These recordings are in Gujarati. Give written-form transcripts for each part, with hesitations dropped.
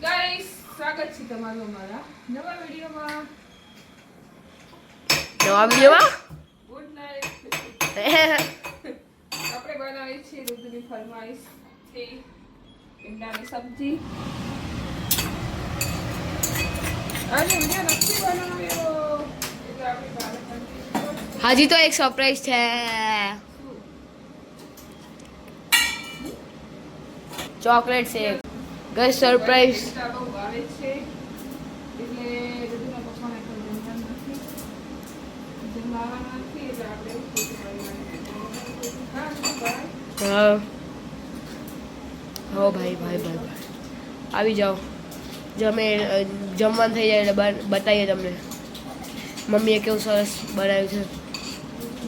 ગાઈસ સ્વાગત છે તમારું અમારા નવા વિડીયોમાં ગુડ નાઇટ આપણે બનાવી છે રુદ્રની ફરમાઈશ થી ઈંડાની સબ્જી આજે વિડીયો નથી બનાવ્યો એટલે આપણે બાળક હાજી તો એક સરપ્રાઈઝ છે ચોકલેટ છે ગઈ સરપ્રાઈઝ બહુ ભાવે છે એટલે રુદ્રના પપ્પાને કોઈ જમવાનું નથી જમવાનું નથી એટલે આપણે હા હો ભાઈ આવી જાઓ જમવાનું થઈ જાય એટલે બતાવીએ તમને મમ્મીએ કેવું સરસ બનાવ્યું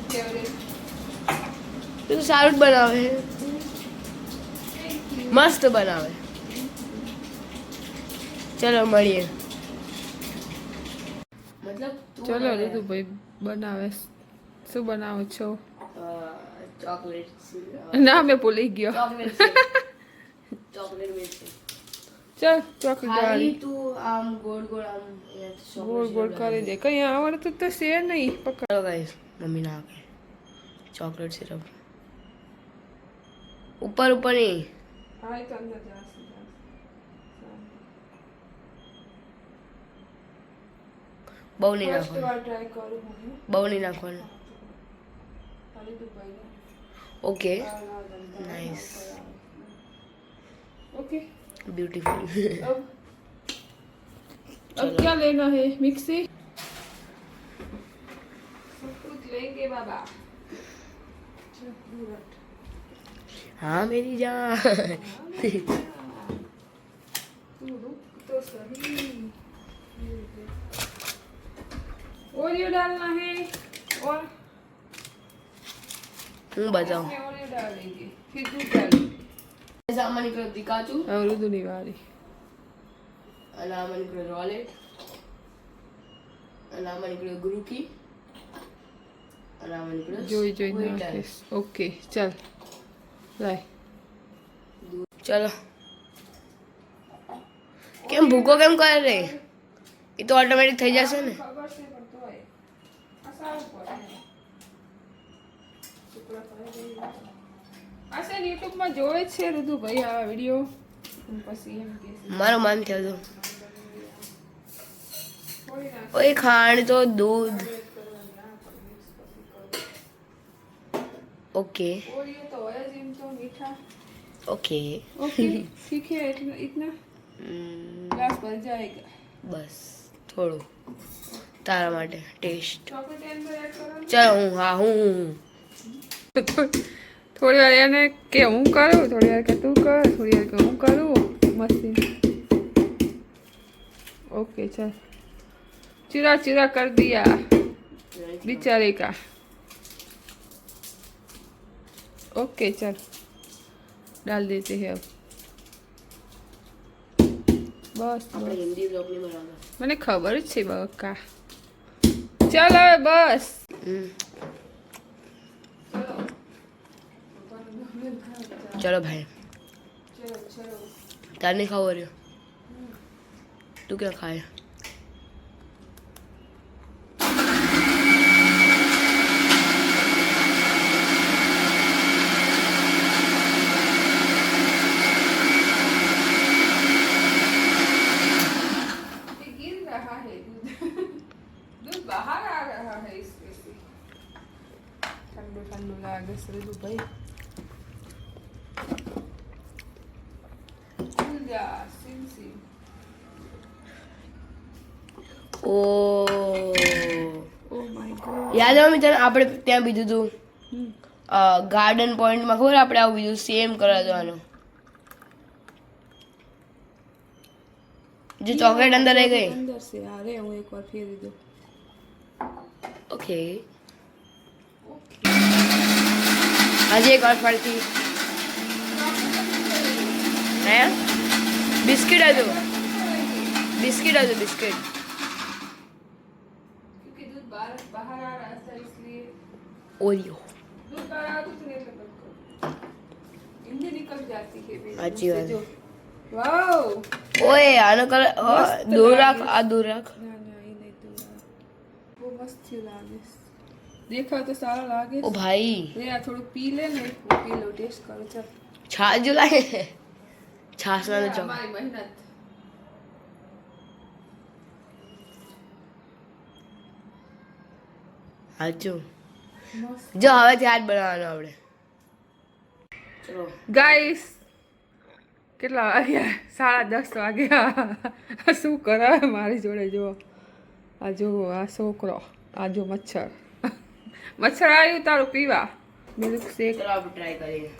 છે એ તો સારું જ બનાવે મસ્ત બનાવે ચલો મળીએ મતલબ ચલો ઋતુભાઈ બનાવે શું બનાવો છો ચોકલેટ ના મેં ભૂલી ગયો ચોકલેટ મિલ્ક ચાલ ચોકલેટ ખાલી તું આમ ગોળ આમ ગોળ કરી દે કઈ આવડતું તો છે નહીં પકડ ચલો ગાઈસ મમ્મી નાખે ચોકલેટ સિરપ ઉપર નહીં હા એ તો અંદર જાશે બહુ નહીં ફર્સ્ટ નાખવાનું વાર ટ્રાય કરું હું બહુ નહીં નાખવાનું ખાલી તું પહેલા ઓકે नाइस ओके ब्यूटीफुल अब क्या लेना है मिक्सी सब कुछ लेंगे बाबा हाँ मेरी जान तू रुक तो सही और ये डालना है और હું બતાવું और ये डालेंगे फिर दूध डालेंगे આમાં નીકળ્યો પિકાચુ અવરુદની વારી અને આમાં નીકળ્યો રોલેટ અને આમાં નીકળ્યો ગુરુકી અને આમાં નીકળ્યો જોઈ નાખીશ ઓકે ચાલ લાય ચલો કેમ ભૂકો કેમ કરે રે એ તો ઓટોમેટિક થઈ જશે ને ખબર છે પણ તોય આ સારું પડે આશે YouTube માં જોવે છે ઋતુભાઈ આ વિડિયો પછી એમ કે મારો મન થયો તો ઓય ખાંડ તો દૂધ ओके और ये तो है जिम तो मीठा ओके ओके ठीक है इतना ग्लास भर जाएगा बस થોડું તારા માટે ટેસ્ટ चॉकलेट अंदर ऐड करो ચાલ હું થોડી વાર એને કે હું કરું થોડી વાર કે તું કર થોડી વાર કે હું કરું મસ્તી ओके चल चूरा चूरा कर दिया बेचारे का ओके चल डाल देते हैं अब बस આપણે હિન્દી બ્લોગ નહીં બનાવતા મને ખબર જ છે બકા ચાલ હવે બસ ચલો ભાઈ તાર નહીં ખાવો રહ્યો તું ક્યાં ખાય गिर रहा है दूध बाहर आ रहा है इसमें से ठंडू ठंडू लागे से भाई सिम सिम ઓ ओ माय गॉड યાદ આવે મિત્ર આપણે ત્યાં બીજું હતું ગાર્ડન પોઈન્ટમાં ખબર આપણે આવું બીજું સેમ કરવા જવાનું जो चॉकलेट अंदर रह गई अंदर से आ रहे हूँ एक बार फेर दो ओके आज एक और फड़ती है बिस्किट है जो बिस्किट है जो बिस्किट क्योंकि दूध बाहर बाहर आ रहा था इसलिए ओरियो दूध बाहर आ तो नहीं लगता हिंदी निकल जाती है अच्छी बात है। जो વાવ ઓય આનો કલર દૂર રાખ, આ દૂર રાખ. ના ના એ નહીં તો બહુ મસ્ત થયું લાગે છે. દેખાવ તો સારો લાગે ઓ ભાઈ રે આ થોડું પી લે ને હું પી લો ટેસ્ટ કરું ચાલ છાસ જો લાગે છે. છાસ ના ચો મારી મહેનત હાચું. મસ્ત જો હવેથી હાથ બનાવવાનો આપણે. ચલો ગાઈસ કેટલા વાગ્યા 10:30 વાગ્યા શું કરાવે મારી જોડે જો આ જો આ છોકરો આ જો મચ્છર મચ્છર આવ્યું તારું પીવા મિલ્ક શેક ચલો આપણે ટ્રાય કરીએ.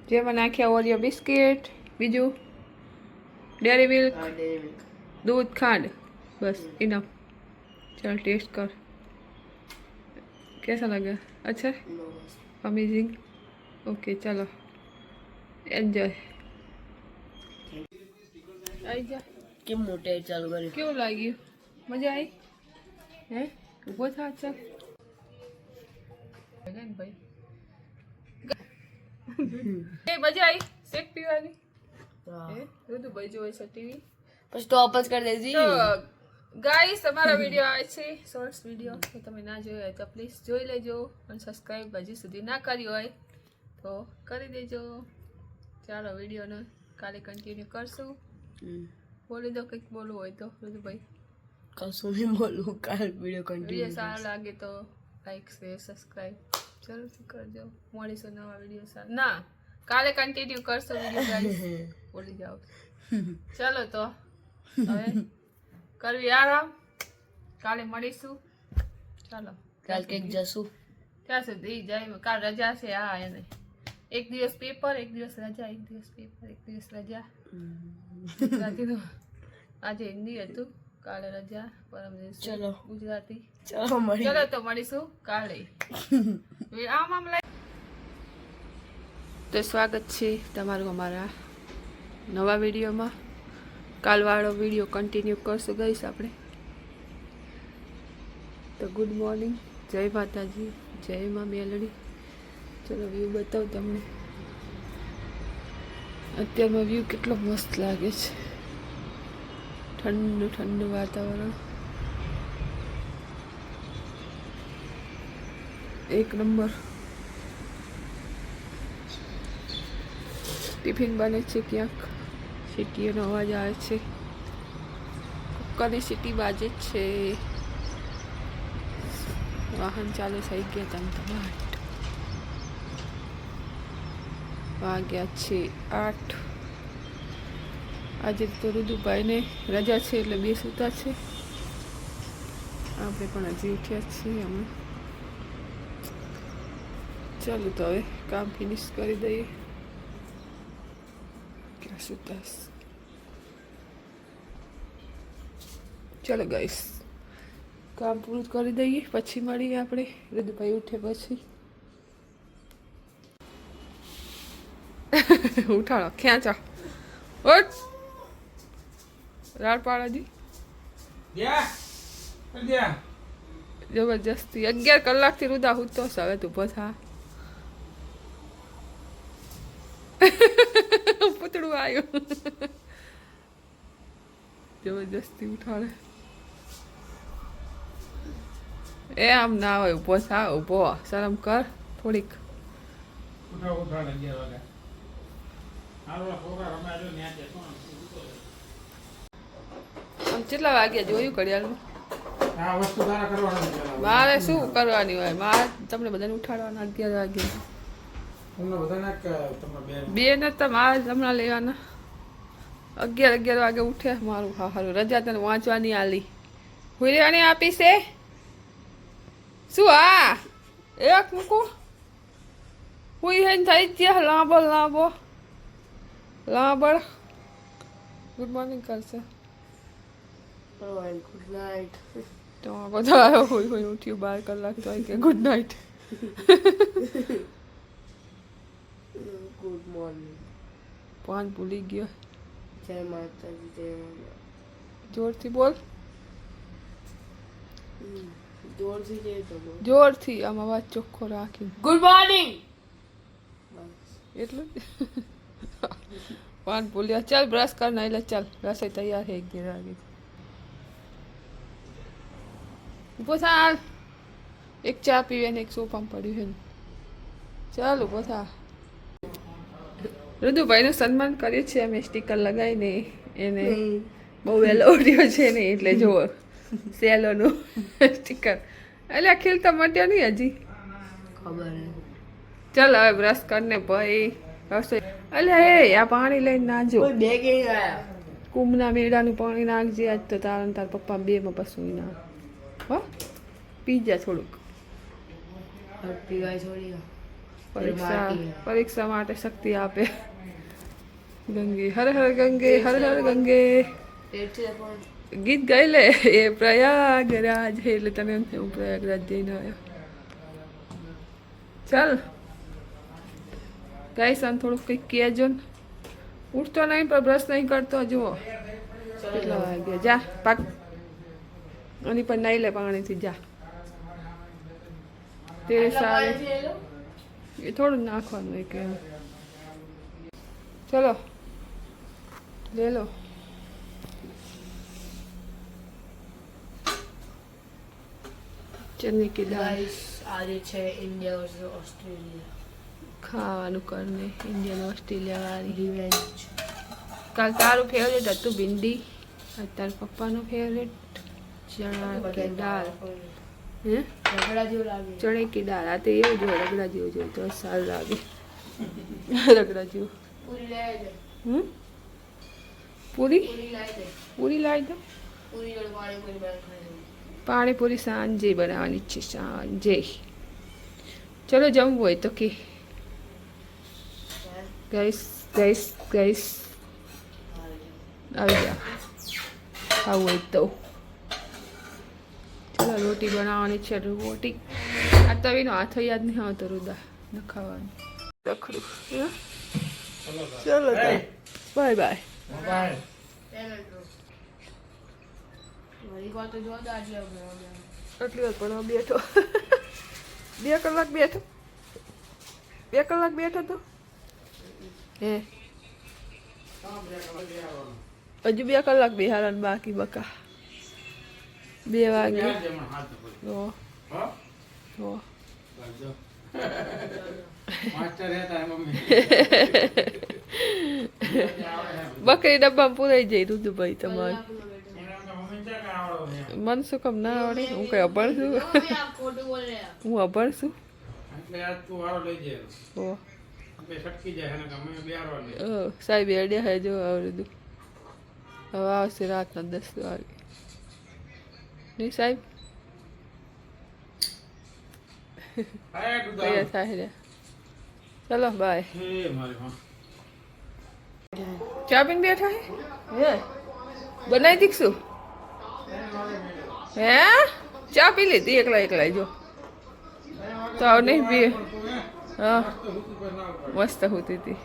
જેમાં નાખ્યા ઓરિયો બિસ્કિટ બીજું ડેરી મિલ્ક હા, dairy milk. दूध खांड बस इनफ चल टेस्ट कर कैसा लगा अच्छा No, bas. अमेजिंग ओके चलो एंजॉय आई जा કેમ મોટે ચાલુ કર્યું? क्यों लगी मजा आई है वो था अच्छा भाई ए मजा आई सेक पीवानी હા. दूध भाई जो ऐसा टीवी પછી સ્ટોપ જ કરી દેજી. તો ગાઈસ અમારો વિડીયો આવે છે શોર્ટ્સ વિડીયો તો તમે ના જોયો હોય તો પ્લીઝ જોઈ લેજો અને સબસ્ક્રાઇબ હજી સુધી ના કર્યું હોય તો કરી દેજો. ચાલો વિડીયોને કાલે કન્ટિન્યુ કરશું. બોલી દો કંઈક બોલવું હોય તો ઋતુભાઈ. કશું નહીં બોલું, કાલ વિડીયો વિડીયો કન્ટિન્યુ. સારો લાગે તો લાઈક શેર સબસ્ક્રાઇબ જરૂરથી કરજો. મળીશું નવા વિડીયો સાથે. ના કાલે કન્ટિન્યુ કરશું વિડીયો ગાઈસ. બોલી જાઓ ચાલો તો હવે કરવી આરામ, કાલે મળીશું. ચાલો કાલ કંઈક જશું. ત્યાં સુધી જય કાલ રજા છે. હા એને એક દિવસ પેપર એક દિવસ રજા એક દિવસ પેપર એક દિવસ રજા ગુજરાતીનું આજે હિન્દી હતું કાલે રજા પરમ દિવસે ચલો. ગુજરાતી. ચલો મળી. ચલો તો મળીશું કાલે. આમ આમ લઈ તો સ્વાગત છે તમારું અમારા નવા વિડીયોમાં. કાલવાળો વિડીયો કન્ટિન્યુ કરશું ગઈશ આપણે. તો ગુડ મોર્નિંગ, જય માતાજી, જય માં મેલડી. ચલો વ્યૂ બતાવું તમને. અત્યારમાં વ્યૂ કેટલો મસ્ત લાગે છે. ઠંડુ ઠંડુ વાતાવરણ એક નંબર. ટિફિન બને છે ક્યાંક, સીટીઓનો અવાજ આવે છે, કુક્કરની સીટી બાજે છે. વાહન ચાલુ થઈ ગયા ધમધમાટ. વાગ્યા છે 8. આજે તો ઋતુભાઈને રજા છે એટલે બે સૂતા છે. આપણે પણ હજી ઉઠ્યા છીએ અમે. ચાલો તો હવે કામ ફિનિશ કરી દઈએ. ક્યાં સુતાસ. ચાલો ગાઈસ કામ પૂરું કરી દઈએ પછી મળીએ આપણે. ઋતુભાઈ ઉઠે પછી ઉઠાડો ખેંચો ઓટ રાડ પાડાજી જબરજસ્તી 11 કલાકથી રુદા હૂતો છે. હવે તું બસ પૂતળું આવ્યું જબરજસ્તી ઉઠાડે. એ આમ ના હોય ઊભો થા ઊભો શરમ કર થોડીક. આમ કેટલા વાગ્યા જોયું ઘડિયાળમાં? મારે શું કરવાની હોય, મારે તમને બધાને ઉઠાડવાના 11 વાગે. બે નતા મારે હમણાં લેવાના. 11 વાગે ઉઠે મારું. હા હારું રજા તને વાંચવાની આલી હુઈ રહેવાની આપી છે શું? હા એક મૂકું હુઈ હે થઈ ગયા લાંબો લાંબો લાંબળ. ગુડ મોર્નિંગ કરશે ગુડ નાઇટ. તો બધા હોય હોય ઉઠ્યું 12 કલાક તો કે ગુડ નાઇટ. Good morning. પાન ભૂલી ગયો. જય માતાજી. જય માતા. જોરથી બોલ. જોરથી જય તો બોલ. જોરથી આમ અવાજ ચોખ્ખો રાખી. Good morning. એટલું पान पुलिया चल ब्रश करना ले चल रसोई तैयार है 11 वागे ऊपर साल एक चा पीवे ने एक सोफा पड़ी है ચાલ ઊભો થા રુદુભાઈનું સન્માન કરીએ છીએ અમે સ્ટીકર લગાવીને એને બહુ વહેલો ઉઠ્યો છે ને એટલે જુઓ સેલોનું સ્ટીકર એટલે અખિલ તો મટ્યો નહીં હજી ખબર ચાલ હવે બ્રશ કરીને ભાઈ રસોઈ એટલે હે આ પાણી લઈને નાજો બે કે આયા કુંભના મેળાનું પાણી નાખજે આજ તો તારા તાર પપ્પા બેમાં પસું ના હો પી જા થોડુંક પીવાય છોડી પરીક્ષા માટે શક્તિ આપે ગંગે હર હર ગંગે હર હર ગંગે ગીત ગાઈ લે એ પ્રયાગરાજ હે એટલે તને એમ થયું હું પ્રયાગરાજ જઈને આવ્યો ચાલ ગાઈસ આને થોડુંક કંઈક કહેજો ને ઉઠતો નહીં પણ બ્રશ નહીં કરતો જુઓ કેટલા વાગ્યા જા પાક આની પણ નાઈ લે પાણીથી જા તે સારું એ થોડું નાખવાનું એક એમ ચલો લે લો ચટણી કી દાળ આજે છે ઇન્ડિયા વર્સસ ઓસ્ટ્રેલિયા ખાવાનું કરને ઇન્ડિયન ઓસ્ટ્રેલિયા વાળી રિવેન્જ કાલ તારું ફેવરેટ હતું ભીંડી તાર પપ્પાનું ફેવરેટ ચણા કે દાળ હે રગડા જેવું લાગે ચણે કી દાળ આ તો એવું જોઈએ રગડા જેવું જોઈએ તો સારું લાગે રગડા જેવું પૂરી લાવી દે પૂરી પૂરી લાવી દે પૂરી લાવી દો પૂરી જોડે પાણીપુરી બનાવી પાણીપુરી સાંજે બનાવવાની છે સાંજે ચલો જમવું હોય તો કે ગઈસ ગઈસ ગઈસ આવી જાઓ ખાવું હોય તો ચલો રોટી બનાવવાની છે રોટી આ તવીનો હાથ યાદ નહીં આવતો રુદા ન ખાવાનું રખડું ચલો બાય બાય મારી વાત તો જોરદાર છે આટલી વાર પણ બેઠો 2 કલાક બેઠો 2 કલાક બેઠો તો હે હજુ 2 કલાક બેહારવાનું બાકી બકા 2 વાગે બકરી ડબ્બામાં પૂરાઈ જાય રુદુભાઈ તમારે મન શું કમ ના આવડે હું કઈ અભણ છું હું અભણ છું સાહેબ અડ્યા હે જો આવડું હવે આવશે રાતના 10 વાગે નહીં સાહેબ તૈયાર થાય રે ચલો બાય ચા પીને બેઠા હે બનાવી દીકશું હે ચા પી લીધી એકલા એકલા જો તો નહીં પીએ હા મસ્ત હોતી હતી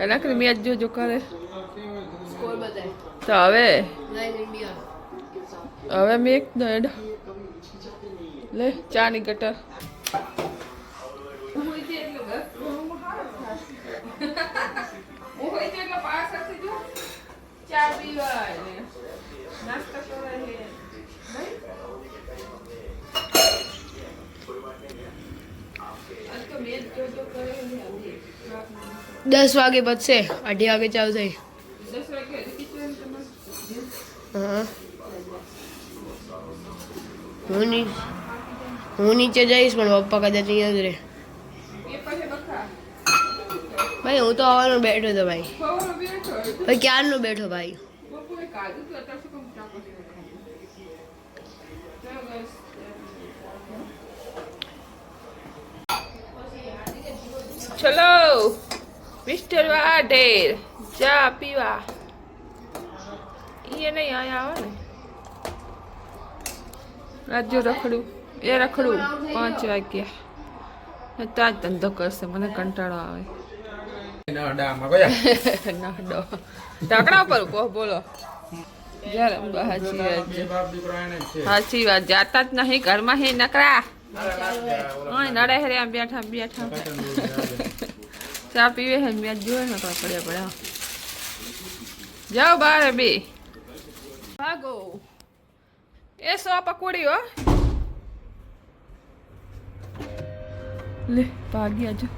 એના કરી મેચ જોજો કરે સ્કોર બતાય તો હવે ઇન્ડિયા હવે મેં એક દડ લે ચાની ગટર ચા પીવાય નાસ્તા કરાય 10 વાગે બચશે 2:30 વાગે ચાલુ થઈ 10 વાગે હા હું નીચે જઈશ પણ પપ્પા કદાચ અહીંયા જ રહે ભાઈ હું તો આવવાનો બેઠો હતો ભાઈ ભાઈ ક્યારનો બેઠો ભાઈ ચલો મિસ્ટર વાઢેર ચા પીવા એ નહીં અહીંયા આવે ને રાજ્યો રખડું એ રખડું 5 વાગ્યા ત્યાં જ ધંધો કરશે મને કંટાળો આવે ઢાંકણા પર ઉભો બોલો સાચી વાત જાતા જ નહીં ઘરમાં હે નકરા નડે હરે આમ બેઠા બેઠા ચા પીવે હે મેચ જોવે નકરા પડ્યા પડ્યા જાઓ બાર બે ભાગો એ 100 પકોડી હો લે ભાગ્યા જો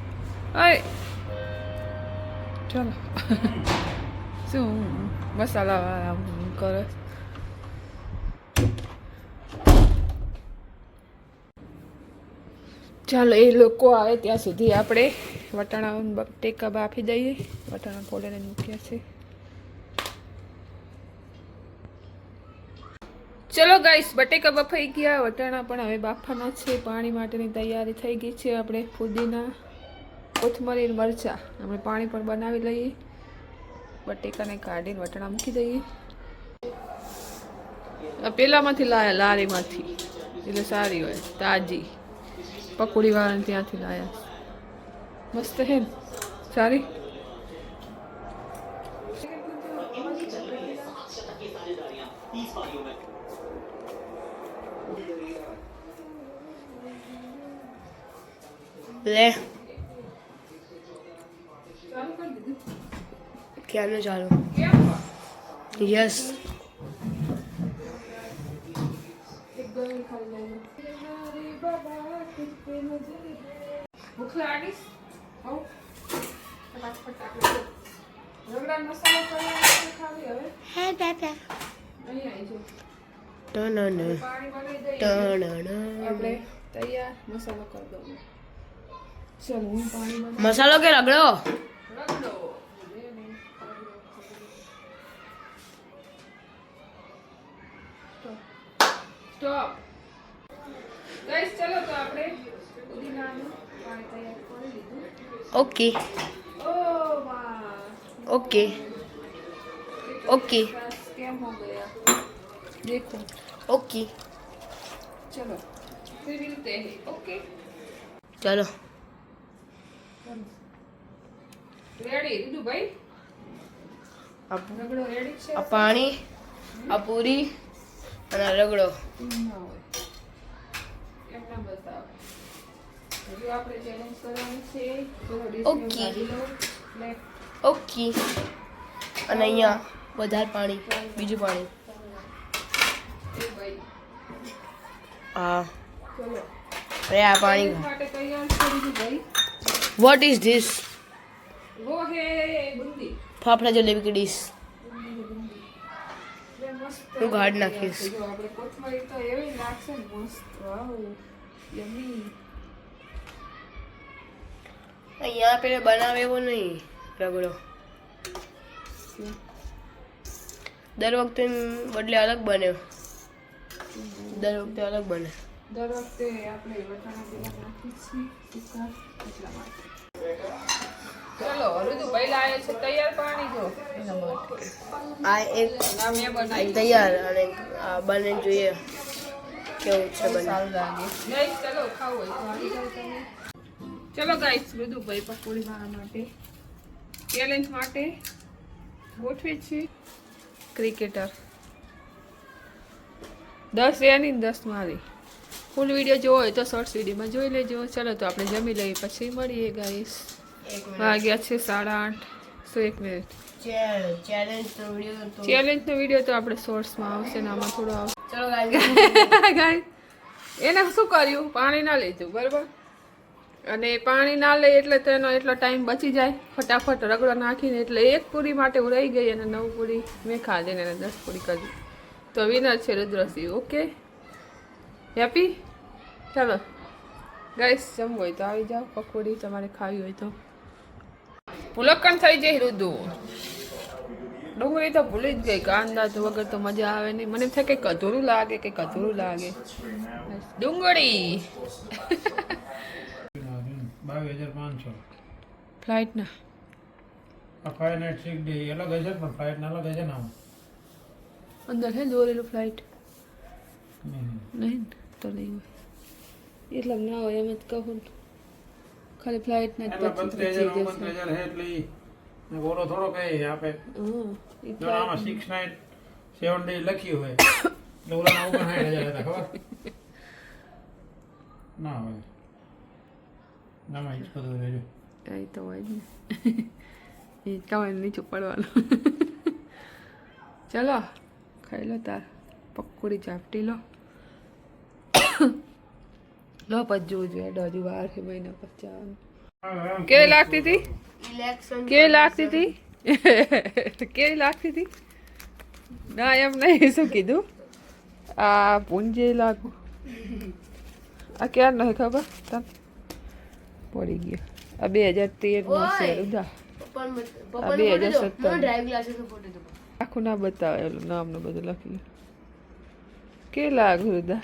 અય ચાલો શું મસાલા વાળા કરે ચાલો એ લોકો આવે ત્યાં સુધી આપણે વટાણા બટેકા બાફી દઈએ વટાણા ફોલીને મૂક્યા છે ચલો ગાઈસ બટેકા બફાઈ ગયા વટાણા પણ હવે બાફવાના છે પાણી માટેની તૈયારી થઈ ગઈ છે આપણે ફુદીના કોથમરી મરચાં આપણે પાણી પણ બનાવી લઈએ બટેકાને કાઢીને વટાણા મૂકી દઈએ પેલામાંથી લાયા લારીમાંથી એટલે સારી હોય તાજી પકોડી વાળાને ત્યાંથી લાયા મસ્ત હે ને સારી લે ક્યાંનું ચાલુ યસ ભૂખ લાગીશ હો ફટાફટ આપણે રગડા મસાલો કરી ખાવી હવે હે દાદા અહીં આવી જો ટણ પાણી બનાવી દઈએ ટણ આપણે તૈયાર મસાલો કરી દઉં ચલો હું પાણી બનાવી મસાલો કે રગડો રગડો સ્ટોપ ગાઈસ ચલો તો આપણે પુદીનાનું પાણી તૈયાર કરી લીધું ઓકે ઓ વાહ ओके ओके स्कैम हो गया देखो ओके चलो फिर मिलते हैं ओके चलो रेडी रुदू भाई अब रगड़ो रेडी છે આ પાણી આ પૂરી અને આ રગડો ના હોય એમના બતાવો હજુ આપણે ચેલેન્જ કરવાનું છે થોડો ડીશ Okay. કાઢી લો લે ઓકે અને અહીંયા વધારે પાણી બીજું પાણી એ ભાઈ હા ચલો અરે આ પાણી માટે તૈયાર કરી દીધું ભાઈ વોટ ઇઝ ધીસ वो है बूंदी ફાફડા જલેબી की ડીશ ये मस्त હું ગાઢ નાખીશ જો આપણે કોથમરી તો એવી લાગશે ને મસ્ત વાવ યમી અહીંયા પેલે બનાવે એવો નહીં રગડો દર વખતે બદલે અલગ બને દર વખતે અલગ બને દર વખતે આપણે વટાણા પેલા નાખીએ છીએ સૂકા એટલા માટે ચલો ઋતુ પહેલા આવે છે તૈયાર પાણી જો એના માટે આ એક ના મેં બનાવી તૈયાર અને આ બને જોઈએ કેવું છે બને સારું લાગે ગાઈસ ચલો ખાવું હોય તો આવી જાવ તમે ચલો ગાઈસ ઋતુભાઈ પકોડી મારા માટે ચેલેન્જ માટે ગોઠવે છે ક્રિકેટર 10 એની ને 10 મારી ફૂલ વિડીયો જોવો હોય તો શોર્ટ્સ વિડીયોમાં જોઈ લેજો ચલો તો આપણે જમી લઈએ પછી મળીએ ગાઈસ વાગ્યા છે 8:30 સો 1 મિનિટ ચેલેન્જનો વિડીયો તો આપણે શોર્ટ્સમાં આવશે ને આમાં થોડો આવશે ચલો ગાઈસ એને શું કર્યું પાણી ના લીધું બરાબર અને પાણી ના લે એટલે તેનો એટલો ટાઈમ બચી જાય ફટાફટ રગડો નાખીને એટલે એક પૂરી માટે હું રહી ગઈ અને 9 પૂરી મેં ખાધી ને 10 પૂરી કરી તો વિનર છે રુદ્રસિંહ ઓકે હેપી ચાલો ગાઈસ જમવું હોય તો આવી જાઓ પકોડી તમારે ખાવી હોય તો ભૂલક્કણ થઈ જાય રુદુ ડુંગળી તો ભૂલી જ ગઈ કાંદા તો વગર તો મજા આવે નહીં મને એમ થાય કંઈક અધૂરું લાગે કંઈક અધૂરું લાગે ડુંગળી 22,500 ફ્લાઇટના આ 5 નાઇટ 6 ડે અલગ હશે પણ ફ્લાઇટ ના અલગ હશે ને આમાં અંદર હે દોરેલું ફ્લાઇટ નહીં. નહીં ને? તો નહીં હોય એટલે ના હોય એમ જ કહું ને. ખાલી ફ્લાઇટના જ એટલે 25,000 32,000 29,000 હે એટલે ઈ ઓલો થોડો કઈ આપે હા એ જો આમાં 6 નાઇટ 7 ડે લખ્યું હોય એટલે ઓલાના 59,000 હતા ખબર ના હોય નામાં ઈ જ બધું રહેજો એ તો હોય જ ને એ કમાઈને નીચું પડવાનું ચલો ખાઈ લો તાર પકોડી ચાપટી લો લો પછી જોવું જોઈએ દોઢી વાર છે મહિના પછી કેવી લાગતી હતી ઇલેક્શન કેવી લાગતી હતી કેવી લાગતી હતી ના એમ નહીં શું કીધું આ પૂંજે લાગુ આ ક્યાં નહીં ખબર તને પડી ગયો આ 2013 નો છે ઉદા પપ્પા આ 2017 ડ્રાઇવિંગ લાયસન્સ નો ફોટો દો આખું ના બતાવે એલું નામ ને બધું લખી કે લાગુ ઉદા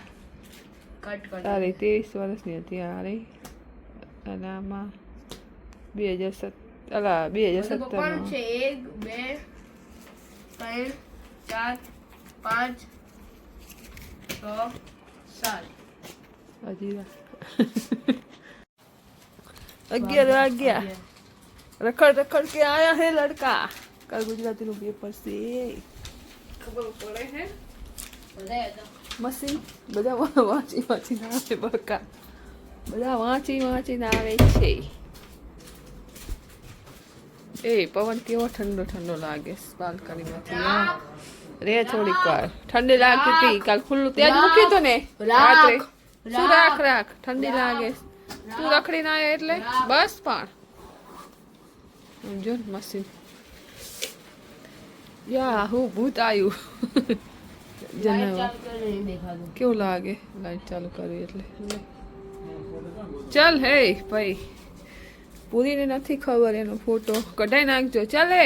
કટ કટ તારી 23 વર્ષની હતી આ રહી અને આમાં 2017 અલા 2017 પપ્પાનું નો છે 1 2 3 4 5 6 7 હજી 11 વાગ્યા रखड़ रखड़ के आया है लड़का कल गुजराती નું પેપર છે ખબર પડે હે મશીન બધા વાંચી વાંચી ના આવે બકા બધા વાંચી વાંચી ના આવે છે એ પવન કેવો ઠંડો ઠંડો લાગે બાલ્કની માંથી રે થોડીક વાર ઠંડી લાગતી હતી કાલ ખુલ્લું ત્યાં જ મૂક્યું હતું ને રાત્રે શું રાખ રાખ ઠંડી લાગે તું રખડી ના આવે એટલે બસ પણ જો મશીન યા હું ભૂત આવ્યું કેવું લાગે લાઈટ ચાલુ કરવી એટલે ચાલ હે ભાઈ પૂરીને નથી ખબર એનો ફોટો કઢાઈ નાખજો ચાલે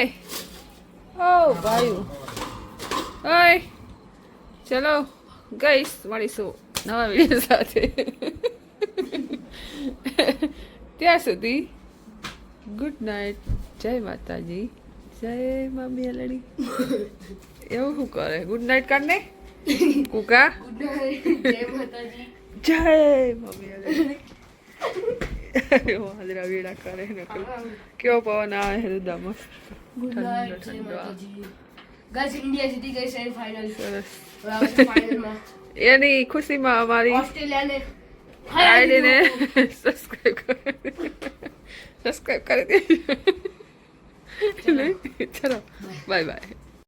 ઓ ભાઈ ઓય ચલો ગઈશ મળીશું નવા વિડીયો સાથે ત્યાં સુધી ગુડ નાઇટ જય માતાજી જય મા મેલડી એવું શું કરે ગુડ નાઇટ કરને કુકા જય માતાજી જય મા મેલડી હાજરા વેડા કરે ને કેવો પવન આવે છે રુદામાં ગુડ નાઇટ જય ઠંડો માતાજી ગાઈસ ઇન્ડિયા જીતી ગઈ સેમી ફાઇનલ સરસ ફાઇનલમાં એની ખુશીમાં અમારી ઓસ્ટ્રેલિયાને આઈડીને સબસ્ક્રાઇબ કરી દેજો ચલો બાય બાય